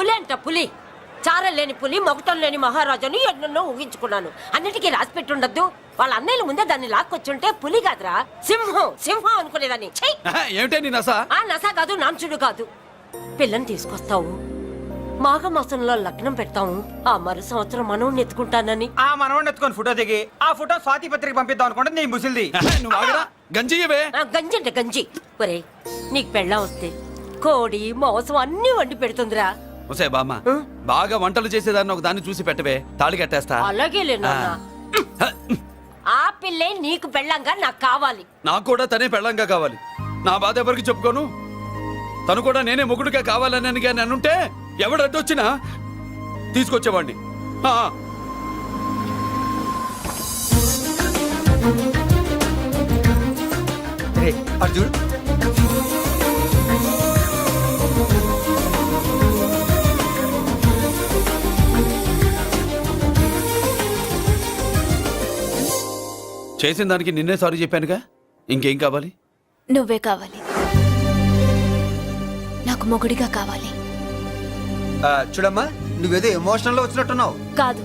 పులి అంట పులి. చారం లేని పులి, మొగటం లేని మహారాజుని ఎన్నెన్నో ఊహించుకున్నాను. అన్నిటికీ రాసి పెట్టుండద్దు. వాళ్ళ అన్నయ్యల ముందే దాన్ని లాక్కొచ్చుంటే పులి కాదురా, సింహం సింహం అనుకునేదాన్ని. ఏమిటే నీ నస? ఆ నస కాదు, నాంచుడు కాదు. పిల్లని తీసుకొస్తావు, మాఘమాసంలో లగ్నం పెడతాము. ఆ మరు సంవత్సరం మనవుని ఎత్తుకుంటానని. ఆ మనవడిని ఎత్తుకొని ఫోటో దిగి ఆ ఫోటో స్వాతి పత్రిక పంపిద్దాం అనుకుంటే నీ ముసిల్ది. నువ్వు ఆగరా, గంజియవే. గంజి అంటే గంజి. ఒరే, నీకు పెళ్ళం వస్తే కోడి మాంసం అన్ని వండి పెడుతుందిరా. ఒసే బామ్మ, బాగా వంటలు చేసేదాన్ని ఒక దాన్ని చూసి పెట్టవే, తాళి కట్టేస్తా. అలాగే లేనా? ఆ పిల్లే నీకు పెళ్ళంగా నాకు కావాలి. నాకు కూడా తనే పెళ్ళంగా కావాలి. నా బాధ ఎవరికి చెప్పుకోను. తను కూడా నేనే మొగుడుగా కావాలని కానీ అనుంటే ఎవడు అడ్డొచ్చినా తీసుకొచ్చేవాడిని. అర్జున్, చేసిన దానికి నిన్నే సారీ చెప్పానుగా, ఇంకేం కావాలి? నువ్వే కావాలి. నాకు మొగుడిగా కావాలి. చూడమ్మా, నువ్వేదో ఎమోషనల్ లో వచ్చినట్టున్నావు. కాదు,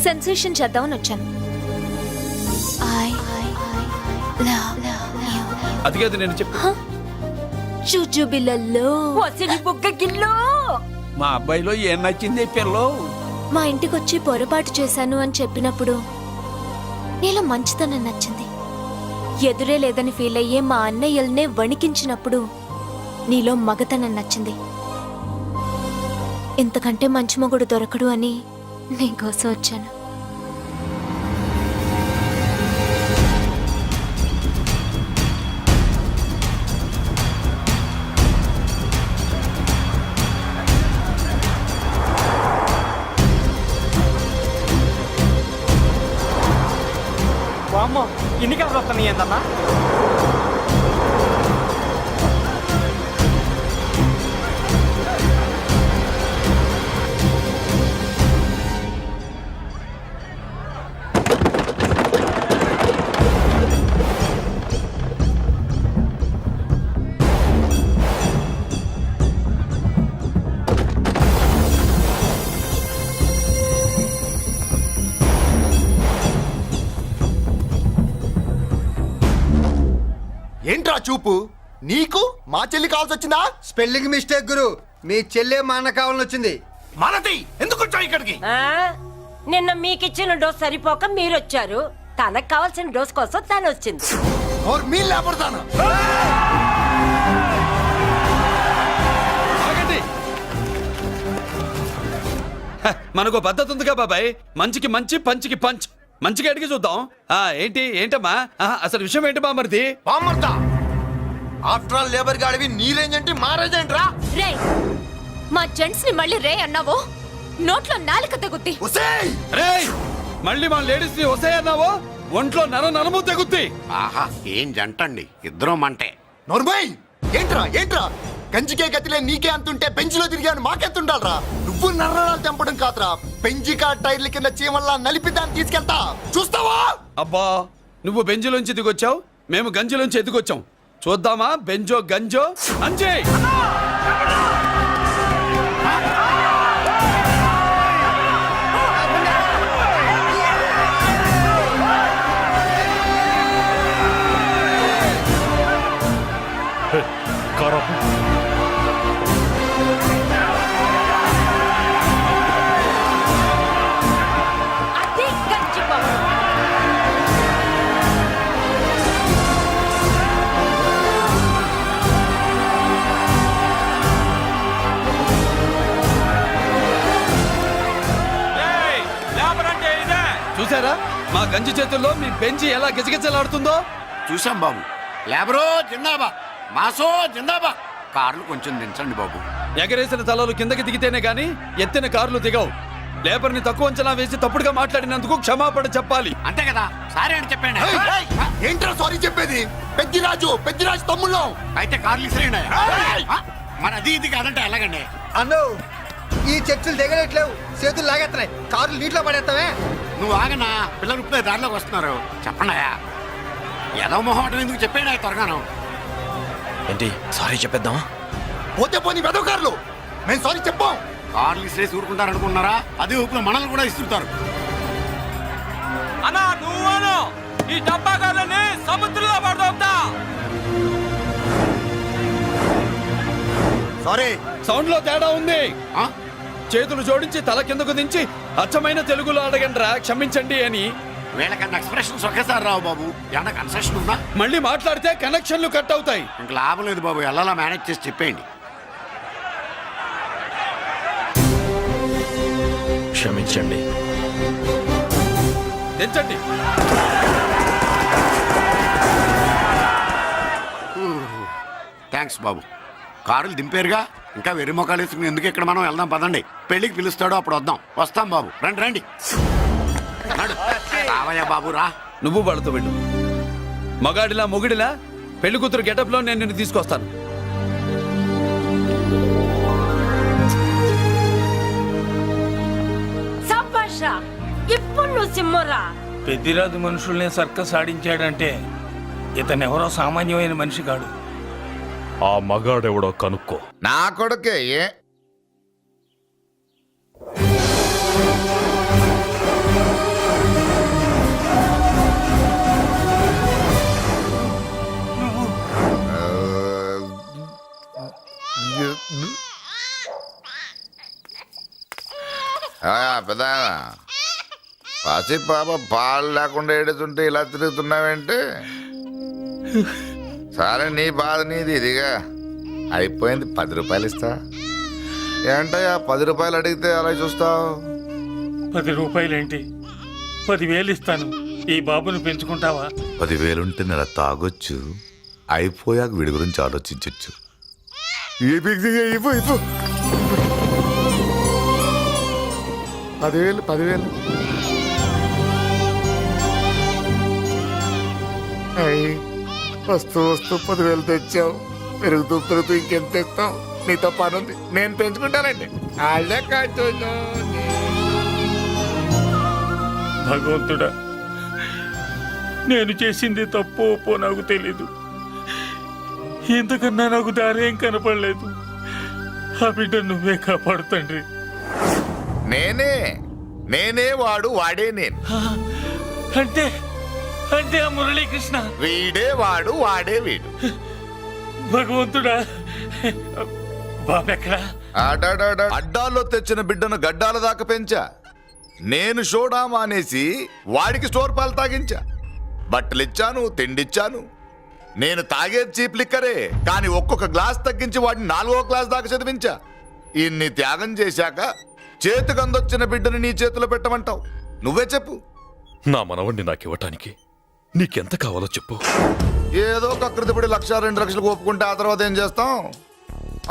సెన్సేషన్ చేద్దామని వచ్చాను. అది కాదు నేను చెప్పు. చుజుబిళ్ళల్లో వసిని బుగ్గ గిల్లో. మా అబ్బాయిలో ఏం నచ్చింది పిల్లో? మా ఇంటికొచ్చి పొరపాటు చేశాను అని చెప్పినప్పుడు నీలో మంచితనం నచ్చింది. ఎదురే లేదని ఫీల్ అయ్యే మా అన్నయ్యల్నే వణికించినప్పుడు నీలో మగతనం నచ్చింది. ఇంతకంటే మంచి మొగుడు దొరకడు అని నీకోసం వచ్చాను. అమ్మో, ఇన్ని కబుర్లు వస్తున్నాయి ఏందన్నా? ఏంట్రా చూపు? నీకు మా చెల్లి కావాల్సి వచ్చిందా? స్పెల్లింగ్ మిస్టేక్ గురు. మీ చెల్లె మా అన్న కావాలని వచ్చింది. మనది ఎందుకు వచ్చావు ఇక్కడికి? నిన్న మీకిచ్చిన డోస్ సరిపోక మీరొచ్చారు. తనకు కావాల్సిన డోస్ కోసం తను వచ్చింది. మీ లేపడతాను. మనకు పద్ధతి ఉందిగా బాబాయ్. మంచికి మంచి, పంచికి పంచ్. మంచిగా అడిగి చూద్దాం. ఏంటమ్మా అసలు విషయం ఏంటి బామర్ది? బామ్మర్దా, ఆఫ్టర్ ఆల్ లేబర్ గాడివి నీ రేంజ్ ఏంటి, మా రేంజ్ ఏంట్రా? రే, మా జెంట్స్ ని మళ్ళీ రే అన్నావో నోట్లో నాలుక తెగుద్ది. రేయ్, మళ్ళీ మా లేడీస్ ని వసే అన్నావో ఒంట్లో నరము తెగుద్ది. ఆహా, ఏం జంటండి, ఇద్దరం మంటే. నోర్మై, ఏంట్రా గంజికే గతిలే నీకే అంతుంటే బెంచ్లో తిరిగాను మాకెంతుండాలరా? నువ్వు నర్రాలు తెంపడం కాదురా, బెంజికా టైర్ల కింద చీమల్లా నలిపి దాన్ని తీసుకెళ్తా, చూస్తావా? అబ్బా, నువ్వు బెంజులోంచి దిగొచ్చావు, మేము గంజిలోంచి ఎదిగొచ్చాం. చూద్దామా బెంజో గంజో అంజే. అది గంజి పవర్. చూసారా మా గంజి చేతుల్లో మీ బెంజి ఎలా గిజగిజలాడుతుందో? చూసాం బాబు. లేబరో జిందాబా, మాసో జిందాబా. కార్లు కొంచెం దించండి బాబు. ఎగరేసిన తలలు కిందకి దిగితేనే గాని ఎత్తిన కార్లు దిగవు. లేబర్ ని తక్కువ అంచనా వేసి తప్పుడుగా మాట్లాడినందుకు క్షమాపణ చెప్పాలి. అంతే కదా, సారీ అని చెప్పండి. ఏంట్రా సారీ చెప్పేది? పెద్దిరాజు తమ్ముళ్ళు అయితే కార్లు ఇసిరేయండి. మరి అది ఇది కాదంటే ఎలాగండి? అన్నో, ఈ చర్చలు దిగలేట్లేవు, చేతులు లాగేస్తున్నాయి, కార్లు నీటిలో పడేస్తావే. నువ్వు ఆగనా, పిల్లలు ఇప్పుడే దారిలోకి వస్తున్నారు. చెప్పండి, ఏదో మొహం ఎందుకు చెప్పేయండి త్వరగాను. ఏంటి సారీ చెప్పేద్దామా? పోతే పోనీ వెదవ కార్లు, మేము సారీ చెప్పాం. కార్లు ఇసిరేసి ఊరుకుంటారు అనుకున్నారా? అదే ఊపులో మనల్ని కూడా ఇస్తుంటారు. అన్నా నువ్వు ఈ డబ్బా గాలని సముద్రంలో పడదవుతా. సారీ. సౌండ్ లో తేడా ఉంది. ఆ? చేతులు జోడించి తల కిందకు దించి అచ్చమైన తెలుగులో అడగండ్రా క్షమించండి అని. వీళ్ళకన్నా ఎక్స్ప్రెషన్స్ ఒకేసారి రావు బాబు. ఏమన్నా కన్సెషన్ ఉందా? మళ్ళీ మాట్లాడితే కనెక్షన్లు కట్ అవుతాయి. ఇంక లాభం లేదు బాబు, ఎలా మేనేజ్ చేసి చెప్పేయండి. క్షమించండి. దించండి. థ్యాంక్స్ బాబు. కారులు దింపారుగా, ఇంకా వెర్రి మొక్కలు వేసుకుని ఎందుకు ఇక్కడ మనం వెళ్దాం పదండి. పెళ్లికి పిలుస్తాడో అప్పుడు వద్దాం. వస్తాం బాబు, రండి రండి. నడు. రావయ్యా బాబు రా. నువ్వు వాళ్ళతో వెళ్ళు. మగాడిలా మొగుడిలా పెళ్లి కూతురు గెటప్ లో నేను నిన్ను తీసుకొస్తాను. సభాషా, ఇప్పుడు నువ్వు సింహరా. పెద్దిరాజు మనుషుల్ని సర్కస్ ఆడించాడంటే ఇతనెవరో సామాన్యమైన మనిషి కాడు. ఆ మగాడెవడో కనుక్కో. నా కొడుకే పెద్ద పసి పాప పాలు లేకుండా ఏడుతుంటే ఇలా తిరుగుతున్నావేంటి? సరే నీ బాధ నీది, ఇదిగా అయిపోయింది. 10 రూపాయలు ఇస్తా. ఏంటయ్యా 10 రూపాయలు అడిగితే అలా చూస్తావు? 10 రూపాయలేంటి, 10,000 ఇస్తాను. ఈ బాబుని పెంచుకుంటావా? 10,000 ఉంటే నెల తాగొచ్చు, అయిపోయాక వీడి గురించి ఆలోచించవచ్చు. 10,000 వస్తూ 10,000 తెచ్చావు. పెరుగుతూ ఇంకెంత తెస్తావు? నీతో పని ఉంది, నేను పెంచుకుంటానండి. వాళ్ళే కాదు. భగవంతుడా, నేను చేసింది తప్పు ఒప్పో నాకు తెలీదు. ఇంతకన్నా నాకు దారేం కనపడలేదు. ఆ బిడ్డ నువ్వే కాపాడు తండ్రి. నేనే వాడు, వాడే నేను. అంటే అంటే ఆ మురళీకృష్ణ వీడే వాడు, వాడే వీడు. భగవంతుడా, బాబెక్కడా? అడ్డాల్లో తెచ్చిన బిడ్డను గడ్డాల దాకా పెంచా. నేను షోడా మానేసి వాడికి స్టోర్ పాలు తాగించా. బట్టలిచ్చాను, తిండిచ్చాను. నేను తాగేది చీప్ లిక్కరే, కానీ ఒక్కొక్క గ్లాస్ తగ్గించి వాడిని 4వ క్లాస్ దాకా చదివించా. ఇన్ని త్యాగం చేశాక చేతికి అందొచ్చిన బిడ్డను నీ చేతిలో పెట్టమంటావు? నువ్వే చెప్పు. నా మనవణ్ణి నాకివ్వటానికి నీకెంత కావాలో చెప్పు. ఏదో కకృతిపడి 1,00,000 2 లక్షలు ఒప్పుకుంటే ఆ తర్వాత ఏం చేస్తాం?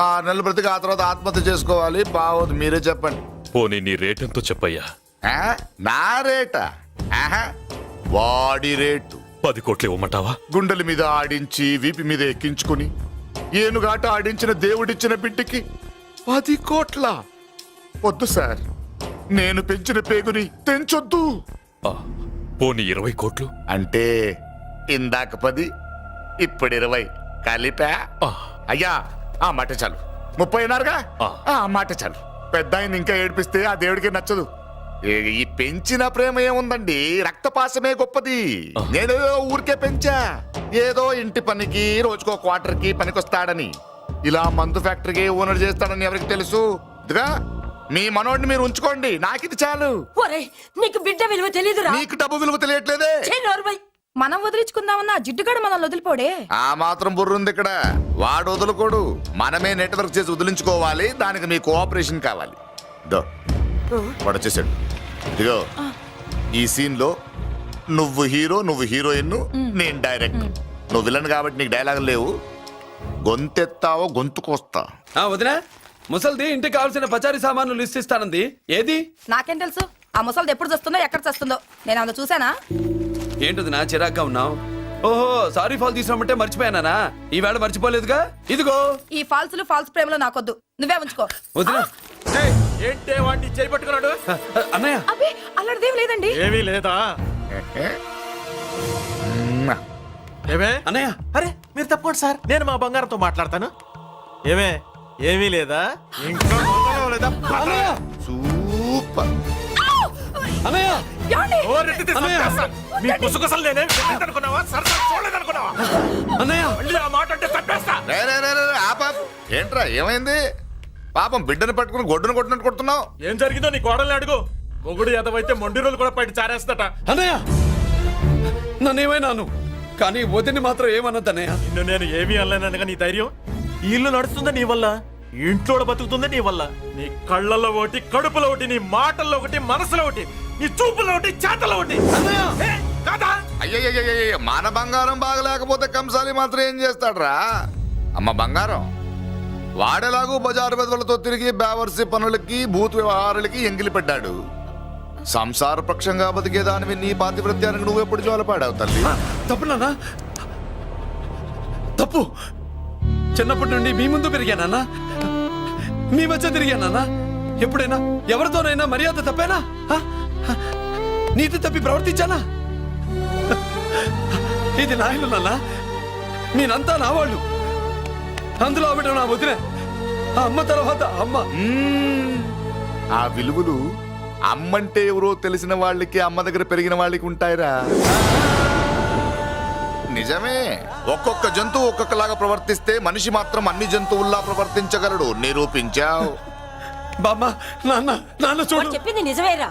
6 నెలలు బ్రతికి ఆ తర్వాత ఆత్మహత్య చేసుకోవాలి. బావోదు, మీరే చెప్పండి. పోనీ నీ రేటెంతో చెప్పయ్యా. నా రేటా? వాడి రేటు 10 కోట్లు ఇవ్వమంటావా? గుండెల మీద ఆడించి వీపి మీద ఎక్కించుకుని ఏనుగాట ఆడించిన దేవుడిచ్చిన బిడ్డకి 10 కోట్ల? వద్దు సార్, నేను పెంచిన పేగుని తెంచొద్దు. పోనీ 20 కోట్లు? అంటే ఇందాక 10, ఇప్పుడు 20 కలిపా? అయ్యా ఆ మాట చాలు. 30 అన్నారుగా, ఆ మాట చాలు. పెద్ద ఆయన ఇంకా ఏడిపిస్తే ఆ దేవుడికి నచ్చదు. ఈ పెంచిన ప్రేమ ఏముందండి, రక్తపాసమే గొప్పది. నేనేదో ఊరికే పెంచా, ఏదో ఇంటి పనికి రోజుకో క్వార్టర్కి పనికొస్తాడని. ఇలా మందు ఫ్యాక్టరీకి ఓనర్ చేస్తాడని ఎవరికి తెలుసు? ఇదిగా మీ మనోడిని మీరు ఉంచుకోండి, నాకిది చాలు. ఒరే, నీకు బిడ్డ విలువ తెలీదురా. నీకు డబ్బు విలువ తెలియట్లేదే. ఛీ, నోర్మై. మనం వదిలించుకుందామన్నా జిడ్డుగాడు మనల్ని వదిలిపోడే. ఆ మాత్రం బుర్రుంది ఇక్కడ. వాడు వదులుకోడు, మనమే నెట్వర్క్ చేసి వదిలించుకోవాలి. దానికి మీ కోఆపరేషన్ కావాలి. వాడు వచ్చేసాడు. ఇదిగో ఈ సీన్ లో నువ్వు హీరో, నువ్వు హీరోయిన్, నేను డైరెక్టర్. నువ్వు విలన్ కాబట్టి నీకు డైలాగులు లేవు. గొంతెత్తావో గొంతుకొస్తా. వదినా, ముసల్ది ఇంటికి కావాల్సిన పచారీ సామాన్లు లిస్ట్ ఇస్తానంది. ఏది? నాకేం తెలుసు? ఆ ముసలిది ఎప్పుడు చస్తుందో ఎక్కడ చస్తుందో నేను అందులో చూసానా? ఏంటది నా చిరాగ్గా ఉన్నావు? ఓహో, సారీ ఫాల్ తీసుకురామంటే మర్చిపోయానా? ఈవేళ మర్చిపోలేదుగా. ఇదిగో ఈ ఫాల్సులు ఫాల్స్ ప్రేమలో నాకొద్దు, నువ్వే ఉంచుకో. వదినా. ఏంటే వాడిని చేయి పట్టుకున్నాడు? అన్నయ్య, అబ్బే అలాంటిదేం లేదండి. ఏమీ లేదా? ఏమే అన్నయ్య, అరే మీరు తప్పకుండా సార్, నేను మా బంగారంతో మాట్లాడతాను. ఏమే ఏమీ లేదా? ఇంకా లేదా సూపర్. అన్నయ్య మీ పుసుకొసలు నేనే అనుకున్నావా సరదా చూడలేదనుకున్నావా అన్నయ్య మళ్ళీ ఆ మాట అంటే తప్పేస్తా. రే, రే, రే, రే, ఆపాప్. ఏంట్రా ఏమైంది? పాపం బిడ్డను పట్టుకుని గొడ్డును కొట్టినట్టు కొడుతున్నావు. ఏం జరిగిందో నీ కోడల్ని అడుగు. మొగుడు ఎదవైతే మొండి రోజులు కూడా బయట చారేస్తట. అన్నయ్య నన్నేమైనాను కానీ వదిని మాత్రం ఏమన్నది అన్నయ్య. నిన్ను నేను ఏమీ అనలేనగా నీ ధైర్యం. ఈ ఇల్లు నడుస్తుందా నీ వల్ల, ఇంట్లో బతుకుతుందా నీ వల్ల. నీ కళ్ళల్లో ఒకటి, కడుపులో ఒకటి, నీ మాటల్లో ఒకటి, మనసులో ఒకటి, నీ చూపులో ఒకటి, చేతల్లో ఒకటి. ఏ, కాదా? అయ్యయ్యయ్యయ్య, మన బంగారం బాగలేకపోతే కంసాలి మాత్రం ఏం చేస్తాడ్రా? అమ్మ బంగారం వాడేలాగూ బజారు బెదవులతో తిరిగి బేవర్సి పనులకి భూత్ వ్యవహారాలకి ఎంగిలి పెట్టాడు. సంసార పక్షంగా బతికేదానివి నీ పాతివృత్యానికి నువ్వు ఎప్పుడు జోలపాడావు తల్లి? తప్పు నాన్న తప్పు. చిన్నప్పటి నుండి మీ ముందు పెరిగానన్నా, మీ మధ్య తిరిగానన్నా. ఎప్పుడైనా ఎవరితోనైనా మర్యాద తప్పేనా? నీతి తప్పి ప్రవర్తించానా? ఇది నా ఇల్లు నాన్న, నేనంతా నా వాళ్ళు. అందులో ఆవిడ నా వదిన, ఆ అమ్మ తర్వాత అమ్మ. ఆ విలువలు అమ్మంటే ఎవరో తెలిసిన వాళ్ళకి, అమ్మ దగ్గర పెరిగిన వాళ్ళకి ఉంటాయిరా. నిజమే, ఒక్కొక్క జంతువు ఒక్కొక్కలాగా ప్రవర్తిస్తే మనిషి మాత్రం అన్ని జంతువుల్లా ప్రవర్తించగలడు. నిరూపించావు. బామ్మ నాన్న నాన్న వాడు చూడు. చెప్పింది నిజమేరా.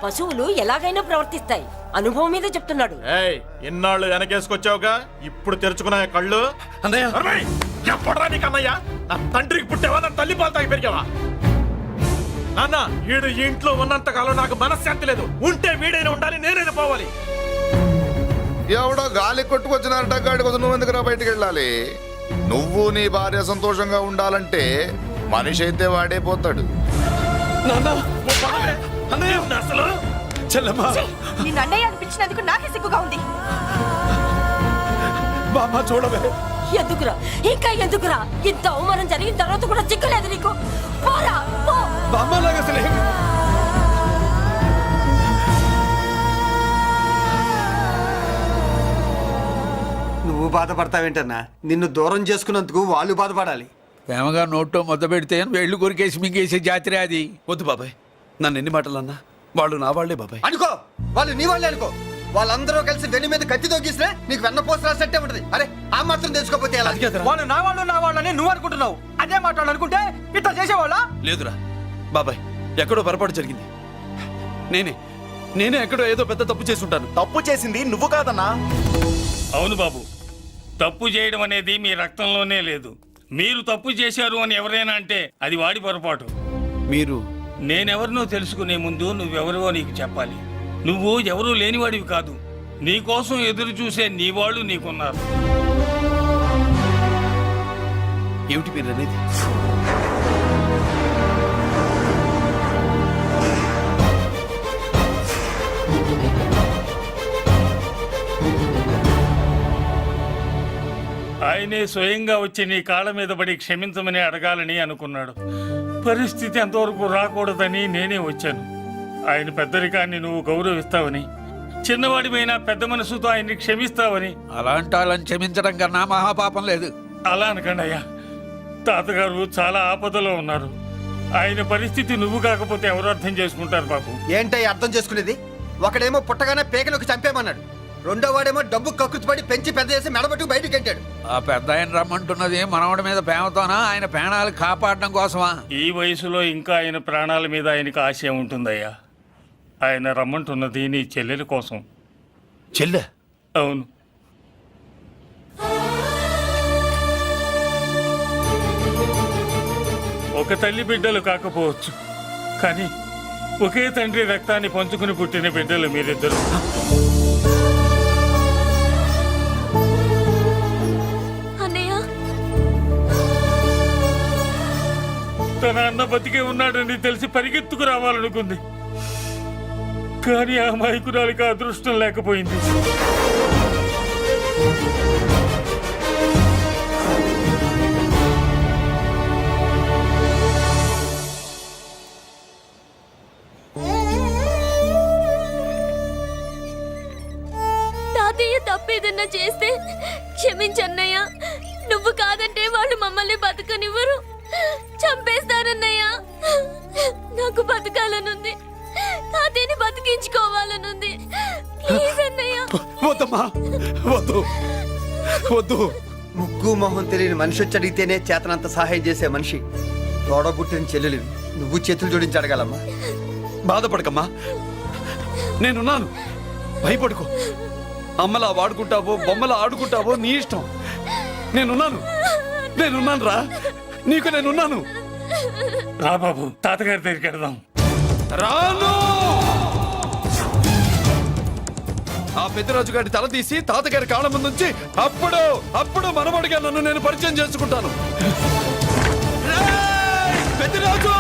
పశువులు ఎలాగైనా ప్రవర్తిస్తాయి. అనుభవం మీద చెప్తున్నాడు. ఏయ్, ఇన్నాళ్ళు వెనకేసుకొచ్చావుగా, ఇప్పుడు తెరుచుకున్నా కళ్ళు. అన్నయ్య ఎప్పుడరా నీకన్నయ్య? నా తండ్రికి పుట్టావా, నా తల్లి పాలు తాగి పెరిగావా? నాన్న, వీడు ఈ ఇంట్లో ఉన్నంత కాలం నాకు మనశ్శాంతి లేదు. ఉంటే వీడైనా ఉండాలి, నేనైనా పోవాలి. ఎవడో గాలి కొట్టుకొచ్చినారట, గాడి కోసం నువ్వు ఎందుకురా బయటికి వెళ్ళాలి? నువ్వు నీ భార్య సంతోషంగా ఉండాలంటే మనిషి అయితే వాడే పోతాడు. నాన్న ఓ పదవే. అన్నయ్య నా అసలు చెల్లమ్మా నిన్ను అన్నయ్య అనిపించినందుకు నాకే సిగ్గుగా ఉంది. బామ్మ చూడవే. ఎందుకురా, ఇంకా ఎందుకురా? ఇంత అవమానం జరిగిన తర్వాత కూడా చిక్కలేదు నీకు. పోరా, పో. బామ్మ లాగా అసలు నువ్వు బాధపడతావేంటన్నా? నిన్ను దూరం చేసుకున్నందుకు వాళ్ళు బాధపడాలి. ప్రేమగా నోట్లో మొద్ద పెడితే వేళ్ళు కొరికేసి మింగేసే జాతర అది. వద్దు బాబాయ్, నన్ను ఎన్ని మాటలు అన్నా వాళ్ళు నా వాళ్లే బాబాయ్. అనుకో, వాళ్ళు నీ వాళ్ళే అనుకో. వాళ్ళందరూ కలిసి వెన్ను మీద కత్తి తొగిస్తే నీకు వెన్నపోస రాసట్టే ఉంటది. అరే ఆ మాత్రం తెలుసుకోపోతే ఎలా? అది కాదురా. వాళ్ళు నా వాళ్ళని నువ్వు అనుకుంటున్నావు. అదే మాట్లాడాలనుకుంటే ఇట్లా చేసేవాళ్ళ? లేదురా బాబాయ్, ఎక్కడో పొరపాటు జరిగింది. నేనే ఎక్కడో ఏదో పెద్ద తప్పు చేసి ఉంటాను. తప్పు చేసింది నువ్వు కాదన్నా. అవును బాబు, తప్పు చేయడం అనేది మీ రక్తంలోనే లేదు. మీరు తప్పు చేశారు అని ఎవరైనా అంటే అది వాడి పొరపాటు. మీరు నేనెవరినో తెలుసుకునే ముందు నువ్వెవరివో నీకు చెప్పాలి. నువ్వు ఎవరూ లేనివాడివి కాదు. నీకోసం ఎదురు చూసే నీ వాళ్ళు నీకున్నారు. ఏమిటి మీరు అనేది? ఆయనే స్వయంగా వచ్చి నీ కాళ్ళ మీద పడి క్షమించమని అడగాలని అనుకున్నాడు. పరిస్థితి అంతవరకు రాకూడదని నేనే వచ్చాను. ఆయన పెద్దరికాన్ని నువ్వు గౌరవిస్తావని, చిన్నవాడిపైనా పెద్ద మనసుతో ఆయన్ని క్షమిస్తావని. అలాంటి వాళ్ళని క్షమించడం కన్నా మహాపాపం లేదు. అలా అనకండి అయ్యా. తాతగారు చాలా ఆపదలో ఉన్నారు. ఆయన పరిస్థితి నువ్వు కాకపోతే ఎవరు అర్థం చేసుకుంటారు బాబు? ఏంటో అర్థం చేసుకునేది? ఒకడేమో పుట్టగానే పేకలోకి చంపేమన్నాడు, రెండో వాడేమో డబ్బు కక్కుతుపడి పెంచి పెద్ద చేసి మెడబట్టుకు బయటికి గంటాడు. ఆ పెద్ద ఆయన రమ్మంటున్నది మనవడి మీద ప్రేమతోనా, ఆయన ప్రాణాలు కాపాడడం కోసమా? ఈ వయసులో ఇంకా ఆయన ప్రాణాల మీద ఆయనకు ఆశ ఉంటుందయ్యా. ఆయన రమ్మంటున్నది నీ చెల్లెల కోసం. చెల్లె? అవును. ఒక తల్లి బిడ్డలు కాకపోవచ్చు, కానీ ఒకే తండ్రి రక్తాన్ని పంచుకుని పుట్టిన బిడ్డలు మీరిద్దరు. తన అన్న బతికే ఉన్నాడని తెలిసి పరిగెత్తుకు రావాలనుకుంది, కానీ ఆ మైకురాలికి అదృష్టం లేకపోయింది. తాతయ్య తప్పేదన్నా చేస్తే క్షమించన్నయ్య. నువ్వు కాదంటే వాళ్ళు మమ్మల్ని బతకనివ్వరు, చంపేస్తారన్నయ్య. నాకు బతకాలనుంది, తాతయ్యని బతికించుకోవాలనుంది. ప్లీజ్ అన్నయ్య. వద్దమ్మా, వద్దు వద్దు. ముగ్గు మొహం తెలియని మనిషి వచ్చి అడిగితేనే చేతనంత సహాయం చేసే మనిషి తోడబుట్టిన చెల్లెలు నువ్వు చేతులు జోడించి అడగాలమ్మా. బాధపడకమ్మా, నేనున్నాను. భయపడుకో. అమ్మలా వాడుకుంటావో బొమ్మలా ఆడుకుంటావో నీ ఇష్టం. నేనున్నాను రా, నీకు నేనున్నాను. రా బాబు, తాతగారి దగ్గరికి వెళ్దాం. రాను. ఆ పెద్దరాజు గారి తల తీసి తాతగారి కాళ్ళ ముందు నుంచి అప్పుడు మనవడిగా నన్ను నేను పరిచయం చేసుకుంటాను. రేయ్, పెద్దరాజు!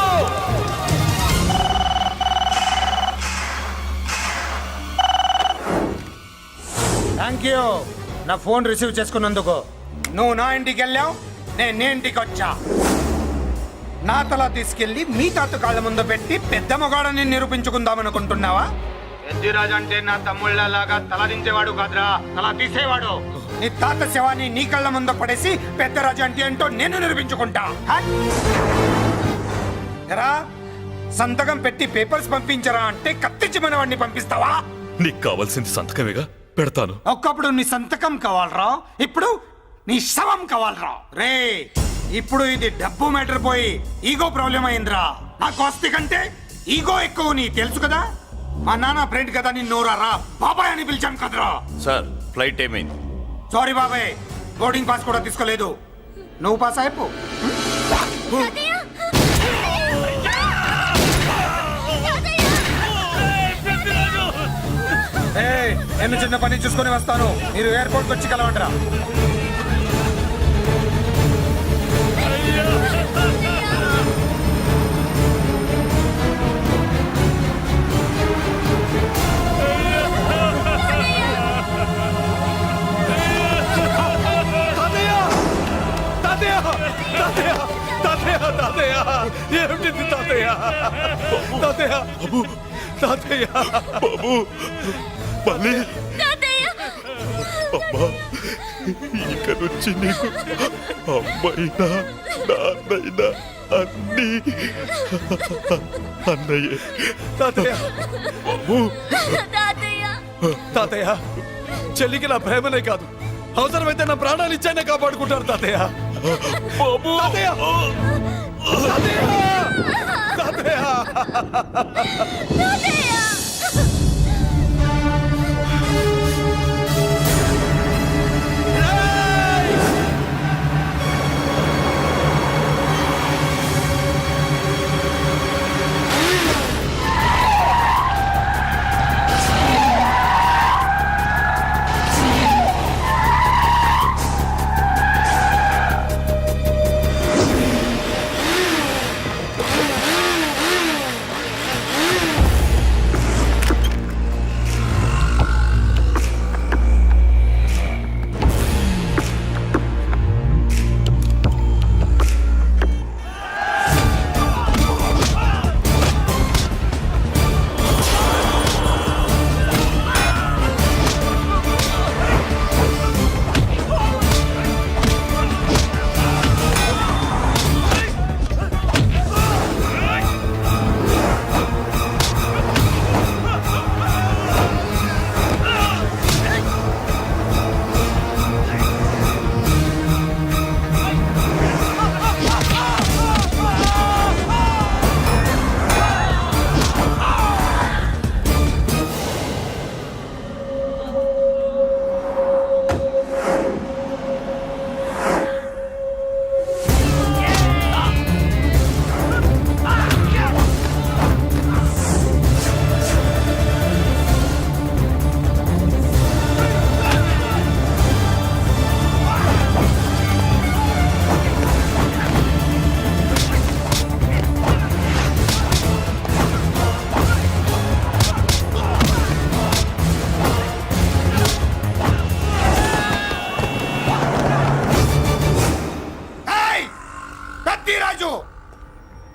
థ్యాంక్ యూ నా ఫోన్ రిసీవ్ చేసుకున్నందుకు. నువ్వు నా ఇంటికి వెళ్ళావు, నేను నీ ఇంటికి వచ్చా. నా తల తీసుకెళ్లి మీ తాత కాళ్ళ ముందు పెట్టి పెద్ద మొగాడని నిరూపించుకుందామనుకుంటున్నావా? పెద్దిరాజు అంటే నా తమ్ముళ్ళలాగా తల దించేవాడు కాదురా, తల తీసేవాడు. నీ తాత శవాన్ని నీ కళ్ళ ముందు పడేసి పెద్దరాజు అంటే ఏంటో నేను నిరూపించుకుంటా. హట్! ఎరా, సంతకం పెట్టి పేపర్స్ పంపించరా అంటే కత్తించి మనవాడిని పంపిస్తావా? నీకు కావాల్సింది సంతకమేగా, పెడతాను. ఒక్కప్పుడు నీ సంతకం కావాలరా, ఇప్పుడు నీ శవం కావాలరా. రే, ఇప్పుడు ఇది డబ్బు మ్యాటర్ పోయి ఈగో ప్రాబ్లం అయిందిరా. నాకు ఆస్తి కంటే ఈగో ఎక్కువ, నీ తెలుసు కదా. మా నాన్న ఫ్రెండ్ కదా, నిన్ను రా బాబాయ్ అని పిలిచాను కదరా. సార్, ఫ్లైట్ ఏమైంది? సారీ బాబాయ్, బోర్డింగ్ పాస్ కూడా తీసుకోలేదు. నువ్వు పాస్ అయిపో. నేను చిన్న పని చూసుకొని వస్తాను, మీరు ఎయిర్పోర్ట్కి వచ్చి కలవండిరా. ఏమిటి తాతయ్య? తాతయ్య తాతయ్య బాబు, మళ్ళీ అమ్మా, ఇక నుంచి నీకు అమ్మైనా నాన్నైనా అన్నీ అన్నయ్యే. తాతయ్య బాబు, తాతయ్య, చెల్లికి నా ప్రేమనే కాదు, అవసరమైతే నా ప్రాణాలు ఇచ్చానే కాపాడుకుంటారు తాతయ్య. బాబు, తాతయ్య, తాతయ్య, తాతయ్య.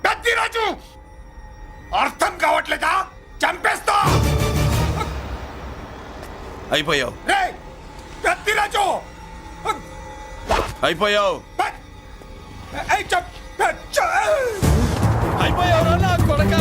పెద్దిరాజు, అర్థం కావట్లేదా? చంపేస్తా. అయిపోయావు, రే పెద్దిరాజు, అయిపోయావు, అయిపోయావు అయిపోయావు రా నా కొడక.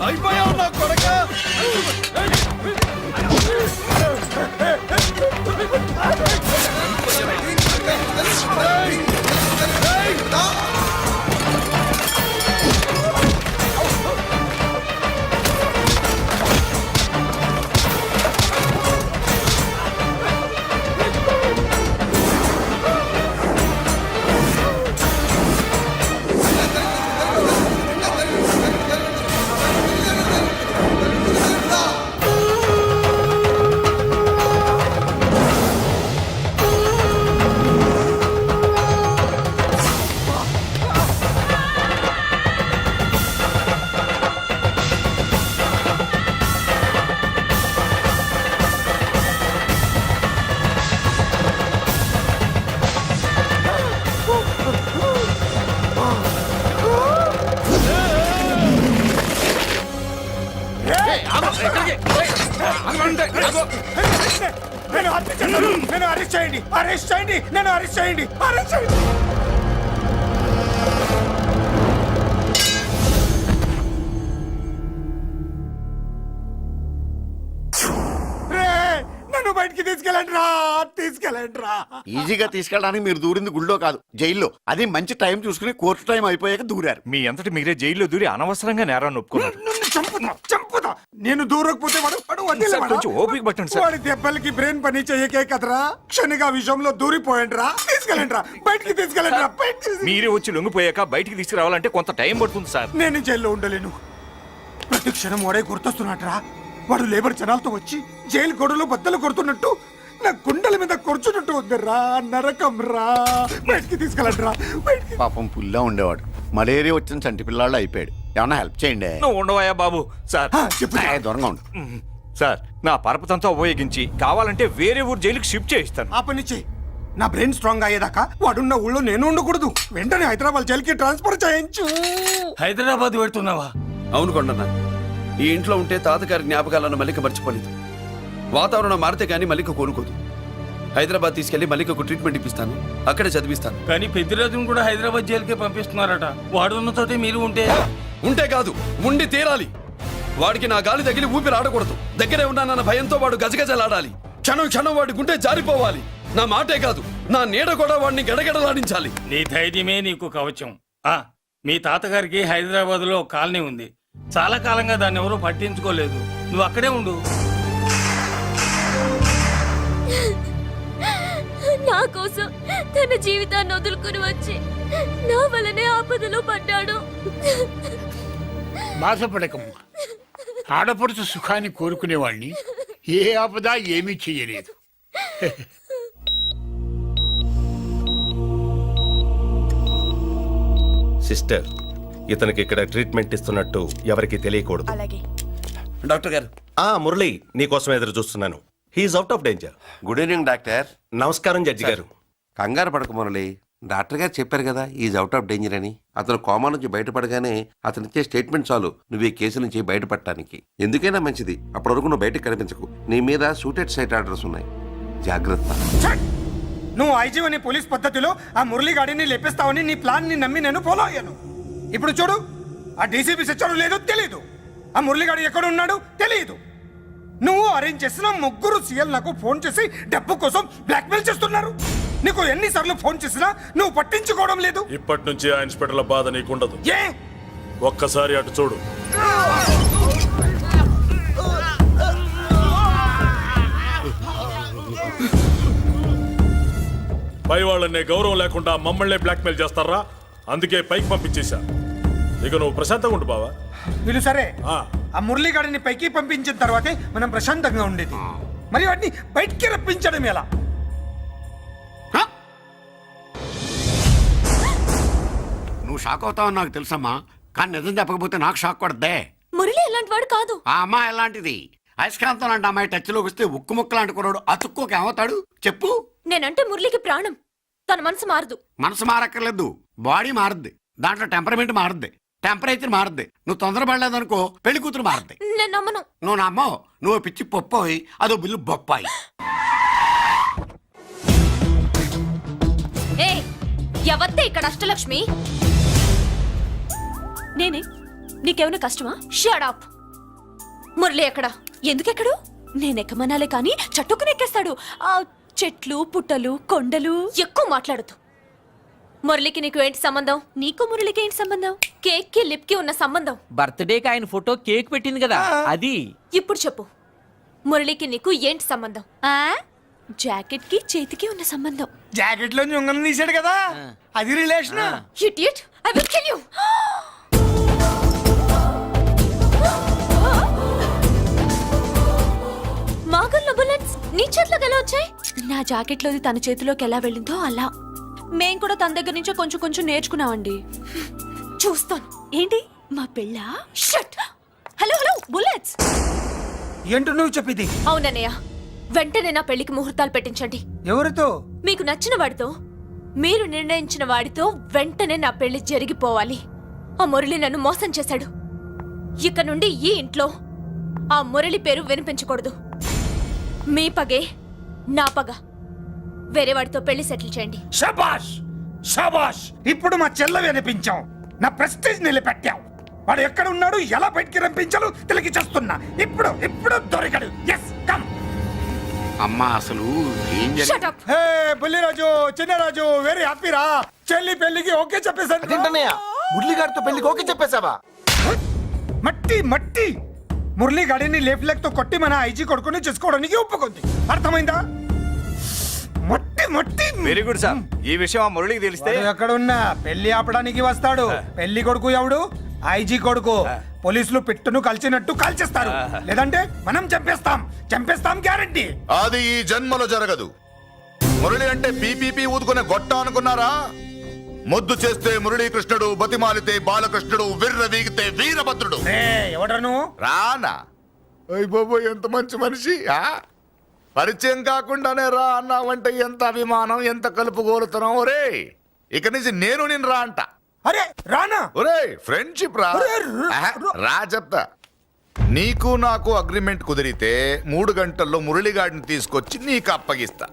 అయిపోయావు నా కొడకా. నేను అరెస్ట్ చేయండి, అరెస్ట్ చేయండి, నేను అరెస్ట్ చేయండి, అరెస్ట్ చేయండి. నన్ను బయటికి తీసుకెళ్ళండి రా, తీసుకెళ్ళండి రా. ఈజీగా తీసుకెళ్ళడానికి మీరు దూరింది గుళ్ళో కాదు, జైల్లో. అది మంచి టైం చూసుకుని కోర్టు టైం అయిపోయాక దూరారు. మీ అంతటి మీరే జైల్లో దూరి అనవసరంగా నేరాన్ని ఒప్పుకున్నారు. నన్ను చంపుదా. నేను దూరకపోతే వాడు వదిలేవాడా? కొంచెం ఓపిక పట్టండి సార్. వాడి దెబ్బలకి బ్రెయిన్ పని చేయకే కదరా, క్షణిగా విషయంలో దూరిపోయండి రా. తీసుకెళ్ళండి రా, బయటికి తీసుకెళ్ళండి రా, మీరే వచ్చి లొంగిపోయాక బయటికి తీసుకురావాలంటే కొంత టైం పడుతుంది సార్. నేను జైల్లో ఉండలేను. ప్రతి క్షణం వాడే గుర్తొస్తున్నట్రా. వాడు లేబర్ జనాలతో వచ్చి జైలు గొడవలో బద్దలు కొడుతున్నట్టు నా గుండెల మీద కొడుచున్నట్టు ఉందిరా. నరకం రా, బయటికి తీసుకెళ్ళండి రా, బయటికి. పాపం పుల్లా ఉండేవాడు, మలేరియా వచ్చిన చంటి పిల్లాళ్ళు అయిపోయాడు. ఏమన్నా హెల్ప్ చేయండి. నువ్వు ఉండవయ్యా బాబు. సార్ చెప్పు. దూరంగా ఉండు. సార్ నా పరపతంతో ఉపయోగించి కావాలంటే వేరే ఊరు జైలుకి షిఫ్ట్ చేయిస్తాను. ఆ పని చెయ్యి. నా బ్రెయిన్ స్ట్రాంగ్ అయ్యేదాకా వాడున్న ఊళ్ళో నేను ఉండకూడదు. వెంటనే హైదరాబాద్ జైలుకి ట్రాన్స్ఫర్ చేయించు. హైదరాబాద్ పెడుతున్నావా? అవును కొండన్న, ఈ ఇంట్లో ఉంటే తాతగారి జ్ఞాపకాలను మల్లిక మర్చిపోలేదు. వాతావరణం మారితే కానీ మల్లిక కోలుకోదు. హైదరాబాద్ తీసుకెళ్లి మల్లికకు ట్రీట్మెంట్ ఇప్పిస్తాను, అక్కడే చదివిస్తాను. కానీ పెద్దిరాజును కూడా హైదరాబాద్ జైలుకే పంపిస్తున్నారట. వాడున్న చోటే మీరు ఉంటే కాదు, ఉండి తీరాలి. వాడికి నా గాలి తగిలి ఊపిరి ఆడకూడదు. దగ్గరే ఉన్నానన్న భయంతో వాడు గజగజలాడాలి. క్షణం క్షణం వాడి గుంటే జారిపోవాలి. నా మాటే కాదు, నా నీడ కూడా వాడిని గడగడలాడించాలి. నీ ధైర్యమే నీకు కవచం. మీ తాతగారికి హైదరాబాద్ లో కాలనీ ఉంది. చాలా కాలంగా దాన్ని ఎవరూ పట్టించుకోలేదు. నువ్వు అక్కడే ఉండు. నా కోసం తన జీవితాన్ని వదులుకుని వచ్చి నా వల్లనే ఆపదలో పడ్డాడు. బాధపడకమ్మా. ఆడపడుచు సుఖాన్ని కోరుకునేవాణ్ణి ఏ ఆపద ఏమీ చెయ్యలేదు. సిస్టర్, ఇతనికి ఇక్కడ ట్రీట్మెంట్ ఇస్తున్నట్టు ఎవరికి తెలియకూడదు. డాక్టర్ గారు. మురళి, నీకోసం ఎదురు చూస్తున్నాను. He's out of danger. Good evening doctor. నమస్కారం జడ్జి గారు. కంగారు పడక మురళి, డాక్టర్ గారు చెప్పారు కదా ఈజ్ అవుట్ ఆఫ్ డేంజర్ అని. అతను కోమా నుంచి బయటపడగానే అతను ఇచ్చే స్టేట్మెంట్ చాలు నువ్వు ఈ కేసు నుంచి బయటపడటానికి. ఎందుకైనా మంచిది, అప్పటి వరకు నువ్వు బయటకు కనిపించకు. నీ మీద సూటెడ్ సైట్ ఆర్డర్స్ ఉన్నాయి, జాగ్రత్త. నువ్వు ఐజీ అనే పోలీస్ పద్ధతిలో ఆ మురళి గాడిని లేపేస్తావని నీ ప్లాన్ ని నమ్మి నేను ఫాలో అయ్యాను. ఇప్పుడు చూడు, ఆ డీసీపీ సచ్చాడు లేదో తెలియదు, ఆ మురళిగాడు ఎక్కడ ఉన్నాడు తెలియదు. నువ్వు అరేంజ్ చేసిన ముగ్గురు సీఎల్ నాకు ఫోన్ చేసి డబ్బు కోసం బ్లాక్మెయిల్ చేస్తున్నారు. నీకు ఎన్నిసార్లు ఫోన్ చేసినా నువ్వు పట్టించుకోవడం లేదు. ఇప్పటి నుంచి ఆ ఇన్స్పెక్టర్ల బాధ నీకుండదు. ఏ ఒక్కసారి అటు చూడు. పై వాళ్ళనే గౌరవం లేకుండా మమ్మల్ని బ్లాక్మెయిల్ చేస్తారా? అందుకే పైకి పంపించేశా. ఇక నువ్వు ప్రశాంతంగా ఉండు బావా. వీళ్ళు సరే, ఆ మురళిగాడిని పైకి పంపించిన తర్వాతే మనం ప్రశాంతంగా ఉండేది. మరి వాటిని బయటికి రప్పించడం ఎలా? నువ్వు షాక్ అవుతావని నాకు తెలుసమ్మా, కానీ నిజం చెప్పకపోతే నాకు షాక్ కొడద్దే. మురళి ఎలాంటి వాడు కాదు. ఆ అమ్మాయి ఎలాంటిది? అయస్కాంతం లాంటి అమ్మాయి టచ్లోకి వస్తే ఉక్కు ముక్క లాంటి కుర్రాడు అతుక్కోక ఏమవుతాడు చెప్పు? నేనంటే మురళికి ప్రాణం. తన మనసు మారదు. మనసు మారక్కర్లేదు, బాడీ మారుద్ది. దాంట్లో టెంపరమెంట్ మారుద్ది, టెంపరేచర్ మారుద్ది. నువ్వు తొందరపడలేదనుకో పెళ్లి కూతురు మారుద్ది. నేను నమ్మను. నువ్వు నమ్మవు, నువ్వు పిచ్చి పొప్పోయి అదో బిల్లు బొప్పాయి. ఎవత్తే ఇక్కడ అష్టలక్ష్మి? నేనే. నీకేమైనా కష్టమా? Shut up. మురళి ఎక్కడా? ఎందుకెక్కడు? నేనెక్కమనాలే కానీ చట్టుకుని ఎక్కేస్తాడు. ఆ చెట్లు పుట్టలు కొండలు. ఎక్కువ మాట్లాడదు. మురళికి నీకు ఏంటి సంబంధం? నీకు మురళికి ఏంటి సంబంధం? కేక్ కి లిప్ కి ఉన్న సంబంధం. బర్త్డేకి ఆయన ఫోటో కేక్ పెట్టింది కదా అది. ఇప్పుడు చెప్పు, మురళికి నీకు ఏంటి సంబంధం? జాకెట్ కి చేతికి ఉన్న సంబంధం. జాకెట్ లో ఉంగరం తీసాడు కదా, అది relation. Idiot! I will kill you! మాగల్లో బుల్లెట్స్ నీ చేతిలోకి ఎలా వచ్చాయి? నా జాకెట్ లోది తన చేతిలోకి ఎలా వెళ్ళిందో అలా. మేం కూడా తన దగ్గర నుంచే కొంచెం కొంచెం నేర్చుకున్నామండి. చూస్తాను. ఏంటి మా పెళ్ళ? షట్! Hello hello bullets. ఏంటో నువ్వు చెప్పింది? అవునన్నయ్య, వెంటనే నా పెళ్లికి ముహూర్తాలు పెట్టించండి. ఎవరితో? మీకు నచ్చిన వాడితో, మీరు నిర్ణయించిన వాడితో వెంటనే నా పెళ్లి జరిగిపోవాలి. ఆ మురళి నన్ను మోసం చేశాడు. ఇక నుండి ఈ ఇంట్లో ఆ మురళి పేరు వినిపించకూడదు. మీ పగే నా పగ. వేరే వాడితో పెళ్లి సెటిల్ చేయండి. శబాష్ శబాష్, ఇప్పుడు మా చెల్ల వినిపించాం. నా ప్రెస్టేజ్ నిలబెట్టావు. వాడు ఎక్కడ ఉన్నాడు, ఎలా బయటికి రంపించాలో తెలికి చేస్తున్నా. ఇప్పుడు ఇప్పుడు దొరికాడు. Yes come. అమ్మా అసలు ఏం Shut జరిగింది? up! హే బుల్లిరాజు, చిన్నరాజు, వెరీ హ్యాపీ రా. చెల్లి పెళ్లికి ఓకే చెప్పేశాను. మురళిగారితో పెళ్లికి ఓకే చెప్పేశావా? మట్టి మట్టి మురళి గాడిని లేఫ్ లెగ్ తో కొట్టి మన ఐజీ కొడుకుని చేసుకోవడానికి ఒప్పుకుంది. అర్థమైందా? మట్టి మట్టి. Very good sir. ఈ విషయం ఆ మురళికి తెలిస్తే వాడు ఎక్కడున్నా పెళ్లి ఆపడానికి వస్తాడు. పెళ్లి కొడుకు ఎవడు? ఐజీ కొడుకు. పోలీసులు పిట్టును కలిసినట్టు కాల్చేస్తారు, లేదంటే మనం చంపేస్తాం గ్యారంటీ. అది ఈ జన్మలో జరగదు. మురళి అంటే పీపీపీ ఊదుకునే గొట్ట అనుకున్నారా? ముద్దు చేస్తే మురళీకృష్ణుడు, బతిమాలితే బాలకృష్ణుడు, విర్ర వీగితే వీరభద్రుడు. ఎవడను? రానా? అయ్య బాబో, ఎంత మంచి మనిషి. పరిచయం కాకుండానే రా అన్నావంటే ఎంత అభిమానం, ఎంత కలుపుగోలుతున్నావు. ఒరే ఇక నుంచి నేను రా అంట. అరే రానా? ఒరే ఫ్రెండ్షిప్ రా. రా చెప్తా. నీకు నాకు అగ్రిమెంట్ కుదిరితే 3 గంటల్లో మురళిగాడిని తీసుకొచ్చి నీకు అప్పగిస్తా.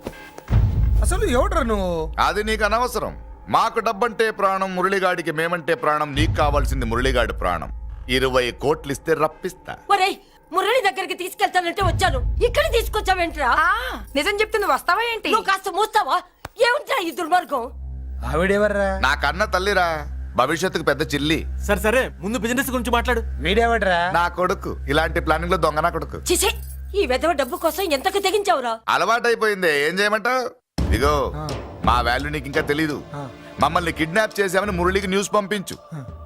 అసలు ఎవడ్రా నువ్వు? అది నీకు అనవసరం. మాకు డబ్బంటే ప్రాణం, మురళిగాడికి మేమంటే ప్రాణం. నీకు కావాల్సింది మురళిగాడి ప్రాణం. 20 కోట్లు ఇస్తే రప్పిస్తా. ఒరేయ్, మురళి దగ్గరికి తీసుకెళ్తానంటే వచ్చాను, ఇక్కడ తీసుకొచ్చావేంట్రా? నిజం చెప్తే నువ్వు వస్తావా ఏంటి? నువ్వు కాస్త మూస్తావా? ఏమిట్రా ఈ దుర్మార్గం? ఆవిడెవర్రా? నా కన్న తల్లిరా, భవిష్యత్తుకు పెద్ద చిల్లి. సరే ముందు బిజినెస్ గురించి మాట్లాడు. వీడెవడ్రా? నా కొడుకు. ఇలాంటి ప్లానింగ్ లో దొంగ నా కొడుకు. చిసే, ఈ వెధవ డబ్బు కోసం ఎంతకు తెగించావురా? అలవాటైపోయింది, ఏం చేయమంటావు? ఇగో మా వాల్యూ నీకు ఇంకా తెలీదు. మమ్మల్ని కిడ్నాప్ చేసామని మురళికి న్యూస్ పంపించు.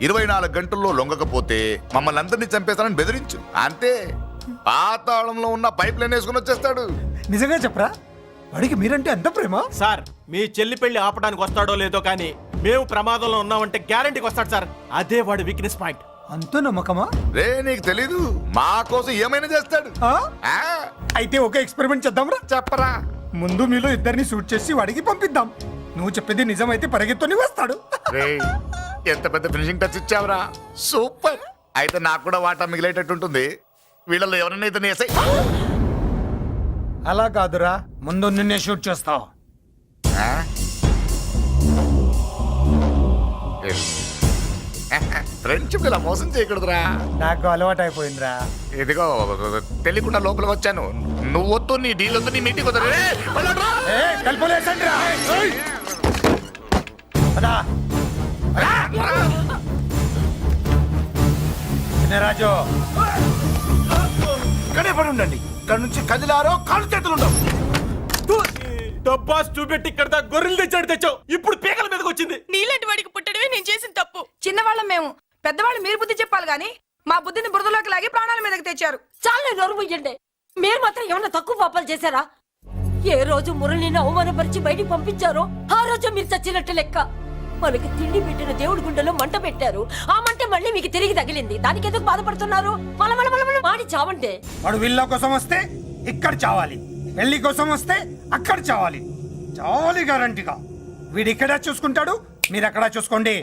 24 గంటల్లో లొంగకపోతే మమ్మల్ని అందరినీ చంపేస్తానని బెదిరించు. అంతే. పాతాళంలో ఉన్న పైప్ లైన్ వేసుకుని వచ్చేస్తాడు. నిజంగా చెప్పరా? వాడికి మీరంటే ఎంత ప్రేమ? సార్, మీ చెల్లి పెళ్లి ఆపడానికి వస్తాడో లేదో కానీ మేము ప్రమాదంలో ఉన్నామంటే గ్యారంటీకి వస్తాడు సార్. అదే వాడి వీక్నెస్ పాయింట్. అంత నమ్మకమా? రే నీకు తెలీదు, మా కోసం ఏమైనా చేస్తాడు. అయితే ఒక ఎక్స్పెరిమెంట్ చేద్దాంరా. చెప్పరా. ముందు మీలో ఇద్దరిని షూట్ చేసి వాడికి పంపిద్దాం. నువ్వు చెప్పేది నిజమైతే పరిగెత్తుని వస్తాడు. రే ఎంత పెద్ద ఫినిషింగ్ టచ్ ఇచ్చావురా. సూపర్. అయితే నాకు కూడా వాటా మిగిలేటట్టు ఉంటుంది. వీళ్ళలో ఎవరైనా ఇతను వేసాయి. అలా కాదురా, ముందు నిన్నే షూట్ చేస్తావు. ఫ్రెండ్షిప్ ఇలా మోసం చేయకూడదురా. నాకు అలవాటు అయిపోయిందిరా. ఇదిగో తెలియకుండా లోపలికి వచ్చాను. నువ్వు వద్దు, నీ డీల్ వద్దు, నీ మీటింగ్ వద్దు. కలుపులేసండిరా. రాజు ఇక్కడే పడి ఉండండి. ఇక్కడ నుంచి కదిలారో కాళ్ళు చేతులు ఉండవు. డబ్బాస్ చూపెట్టి ఇక్కడ దాకా గొర్రెలు తెచ్చావు. ఇప్పుడు పీకల మీదకి వచ్చింది. నీలాంటి వాడికి పుట్టడమే నేను చేసిన తప్పు. చిన్నవాళ్ళం మేము, పెద్దవాళ్ళు మీరు బుద్ధి చెప్పాలి గాని మా బుద్ధిని బురదలోకి లాగి ప్రాణాల మీదకి తెచ్చారు. చాలా నోరు ముయ్యండి. మీరు మాత్రం ఏమన్నా తక్కువ పాపాలు చేశారా? ఏ రోజు మురళిని అవమానపరిచి బయటికి పంపించారో ఆ రోజు మీరు చచ్చినట్టు లెక్క. మనకి తిండి పెట్టిన దేవుడి గుండెలో మంట పెట్టారు. ఆ మంట మళ్ళీ మీకు తిరిగి తగిలింది. దానికి ఎందుకు బాధపడుతున్నారు? మాడి చావంటే. వాడు విల్లా కోసం వస్తే ఇక్కడ చావాలి, పెళ్లి కోసం వస్తే అక్కడ చావాలి. చావాలి గ్యారంటీగా. వీడు ఇక్కడ చూసుకుంటాడు, మీరు అక్కడ చూసుకోండి.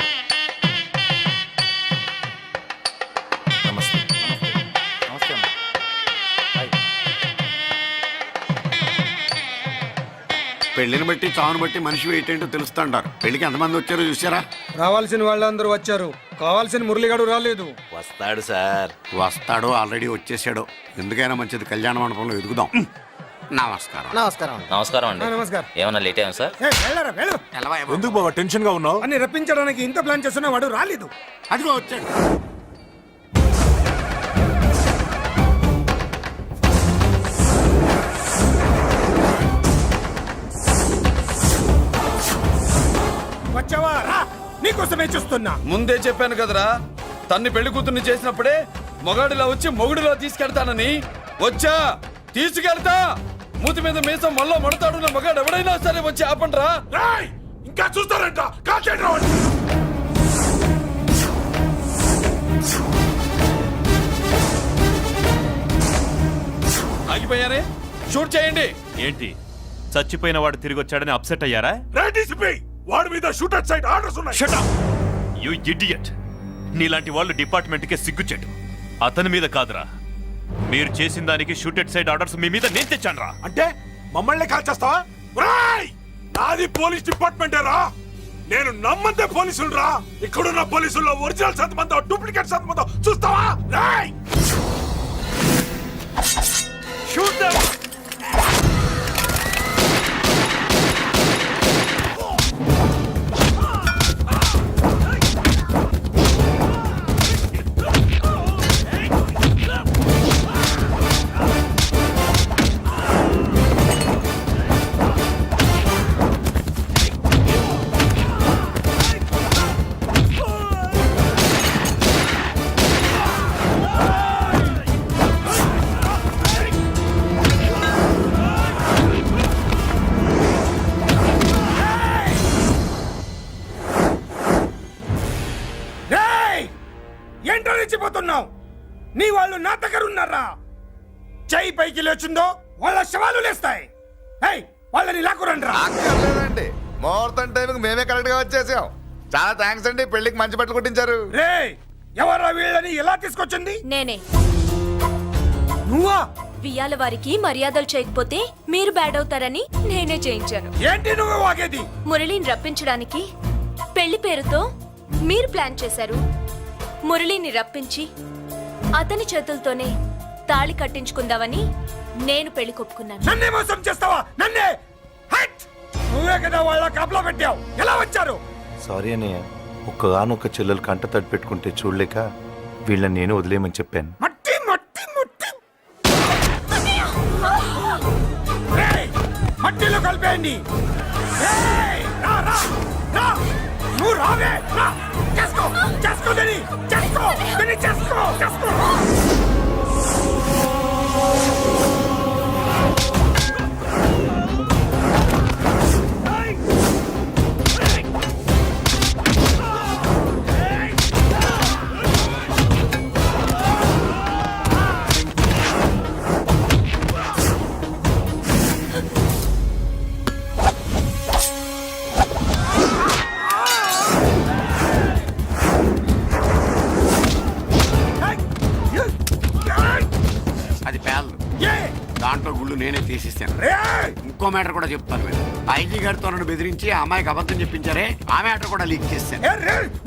పెళ్లిని బట్టి చావును బట్టి మనిషి ఏంటో తెలుస్తుంటారు. పెళ్లికి ఎంతమంది వచ్చారో చూసారా? రావాల్సిన వాళ్ళందరూ వచ్చారు, కావాల్సిన మురళిగాడు రాలేదు. వస్తాడు సార్. వస్తాడో ఆల్రెడీ వచ్చేసాడో. ఎందుకైనా మంచిది కళ్యాణ మండపంలో ఎదుగుదాం. నమస్కారం. నమస్కారం. నమస్కారం అండి. నమస్కారం. ఏమన్నా లేట్ అయ్యాం సార్? వెళ్ళరా వెళ్ళు. ఎందుకు బాబా టెన్షన్ గా ఉన్నావు? అన్ని రప్పించడానికి ఇంత ప్లాన్ చేస్తున్నా వాడు రాలేదు. అదిగో వచ్చాడు. వచ్చావా? రా, నీకోసమే చూస్తున్నా. ముందే చెప్పాను కదరా, తన్ని పెళ్లి కూతుర్ని చేసినప్పుడే మొగాడిలా వచ్చి మొగుడిలో తీసుకెళ్తానని. వచ్చా, తీసుకెళ్తా. మూతి మీద మీసం మళ్ళా మడతాడు మగాడు ఎవడైనా సరే వచ్చి ఆపండ్రా. ఇంకా చూస్తారంట. ఆగిపోయారే, షూట్ చేయండి. ఏంటి చచ్చిపోయిన వాడు తిరిగి వచ్చాడని అప్సెట్ అయ్యారా? వాడి మీద షూటర్ సైడ్ ఆర్డర్స్ ఉన్నాయి. Shut up! You idiot! నీలాంటి వాళ్ళు డిపార్ట్మెంట్కే సిగ్గుచెట్టు. అతని మీద కాదురా, మీరు చేసిన దానికి షూటెడ్ సైడ్ ఆర్డర్స్ మీ మీద నేను తెచ్చాను రా. అంటే మమ్మల్ని కాల్ చేస్తావా? నాది పోలీస్ డిపార్ట్మెంటే రా. నేను నమ్మందే పోలీసులు రా. ఇక్కడున్న పోలీసుల్లో ఒరిజినల్ సత్మంతో డూప్లికేట్ సత్మంతో చూస్తావా? Rai shoot them. ఏంటో రెచ్చిపోతున్నావు? నీ వాళ్ళు నా దగ్గర ఉన్నారా? చెయ్యి పైకి లేచుందో వాళ్ళ శవాలు లేస్తాయి. వాళ్ళని లాక్కురండి రా. అక్కర్లేదండి, ముహూర్తం టైంకి మేమే కరెక్ట్ గా వచ్చేసాం. చాలా థ్యాంక్స్ అండి, పెళ్లికి మంచి బట్టలు కుట్టించారు. రే, ఎవరా వీళ్ళని ఎలా తీసుకొచ్చింది? నేనే. నువ్వా? వియ్యాల వారికి మర్యాదలు చేయకపోతే మీరు బ్యాడ్ అవుతారని నేనే చేయించాను. ఏంటి నువ్వు వాగేది? మురళిని రప్పించడానికి పెళ్లి పేరుతో మీరు ప్లాన్ చేశారు. మురళిని రప్పించి అతని చేతులతోనే తాళి కట్టించుకుందామని నేను పెళ్లి కొప్పుకున్నాను. నన్నే మోసం చేస్తావా? నన్నే? హట్! నువ్వే కదా వాళ్ళ కాపలా పెట్టావు. ఎలా వచ్చారు? సారీ అన్నయ్య, ఒక్కగానొక్క చెల్లెలు కంట తడి పెట్టుకుంటే చూడలేక వీళ్ళని నేను వదిలేయమని చెప్పాను. మట్టి మట్టి మట్టి రేయ్, మట్టిలో కలిపేయండి. రేయ్, రా, రా, రా. నువ్వు రావే, రా. చేసుకో, చేసుకో దీన్ని, చేసుకో, దీన్ని చేసుకో, చేసుకో. అది పేర్లు. దాంట్లో గుళ్ళు నేనే తీసిస్తాను. ఇంకో మ్యాటర్ కూడా చెప్తాను. మీరు ఐజీ గారితో నన్ను బెదిరించి ఆ అమ్మాయికి అబద్ధం చెప్పించారే, ఆ మ్యాటర్ కూడా లీక్ చేస్తాను.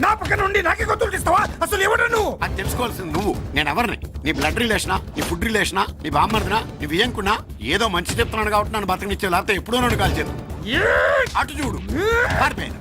నా పక్కన నుండి నాకే గొంతులు తీస్తావా? అసలు ఎవరు నువ్వు? అది తెలుసుకోవాల్సింది నువ్వు. నేను ఎవరిని? నీ బ్లడ్ రిలేషనా, నీ ఫుడ్ రిలేషనా, నీ బామ్మర్దినా, నీ వియ్యంకున్నా? ఏదో మంచి చెప్తున్నాను కాబట్టి నన్ను బతకనిచ్చావు, లేకపోతే ఎప్పుడో నన్ను కాల్చేది. అటు చూడు, పారిపోయాను.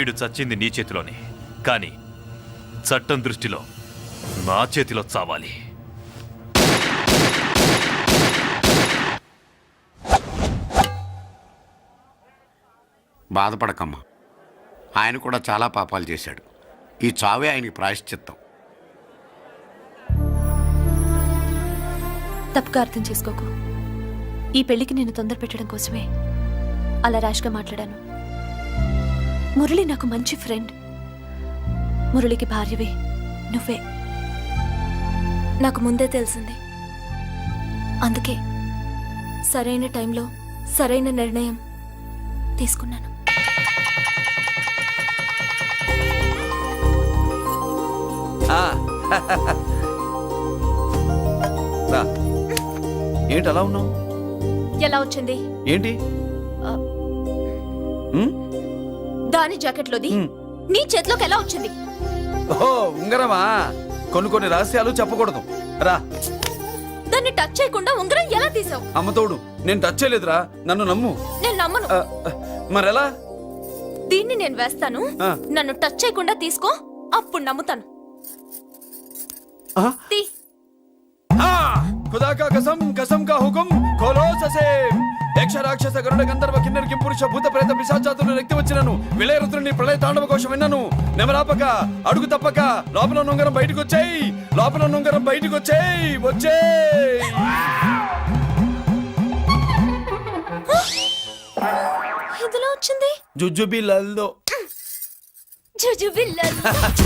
వీడు చచ్చింది నీ చేతిలోనే, కానీ చట్టం దృష్టిలో నా చేతిలో చావాలి. బాధపడకమ్మా, ఆయన కూడా చాలా పాపాలు చేశాడు. ఈ చావే ఆయనకి ప్రాయశ్చిత్తం. తప్పుగా అర్థం చేసుకోకు. ఈ పెళ్లికి నేను తొందర పెట్టడం కోసమే అలా ర్యాష్గా మాట్లాడాను. మురళి నాకు మంచి ఫ్రెండ్. మురళికి భార్యవే నువ్వే. నాకు ముందే తెలిసింది. అందుకే సరైన టైంలో సరైన నిర్ణయం తీసుకున్నాను. ఏంటి అలా ఉన్నావు? ఎలా వచ్చింది? ఏంటి? దాని జాకెట్లోది నీ చేతిలోకి ఎలా వచ్చింది? ఓహో, ఉంగరమా? కొన్ని రహస్యాలు చెప్పకూడదు. రా. దాన్ని టచ్ చేయకుండా ఉంగరం ఎలా తీసావు? అమ్మతోడు, నేను టచ్ చేయలేదురా, నన్ను నమ్ము. నేను నమ్మను. మరెలా? దీన్ని నేను వేస్తాను, నన్ను టచ్ చేయకుండా తీసుకో, అప్పుడు నమ్ముతాను. తీ. खुदा का कसम, कसम का हुकुम, खोलो ससेम. యక్ష రాక్షస గరుడ గంధర్వ కిన్నెర కింపురుష భూత ప్రేత పిశాచాతులను రక్తి వచ్చినను విలయ రుద్రుని ప్రళయ తాండవ కోశం విన్నను. నెమరాపక అడుగు తప్పక లోపల నుంగరం బయటకు వచ్చేయి, లోపల నుంగరం బయటకు వచ్చేయి, వచ్చేయి. ఇదిలో వచ్చింది జుజుబి లల్లో జుజుబిల్ల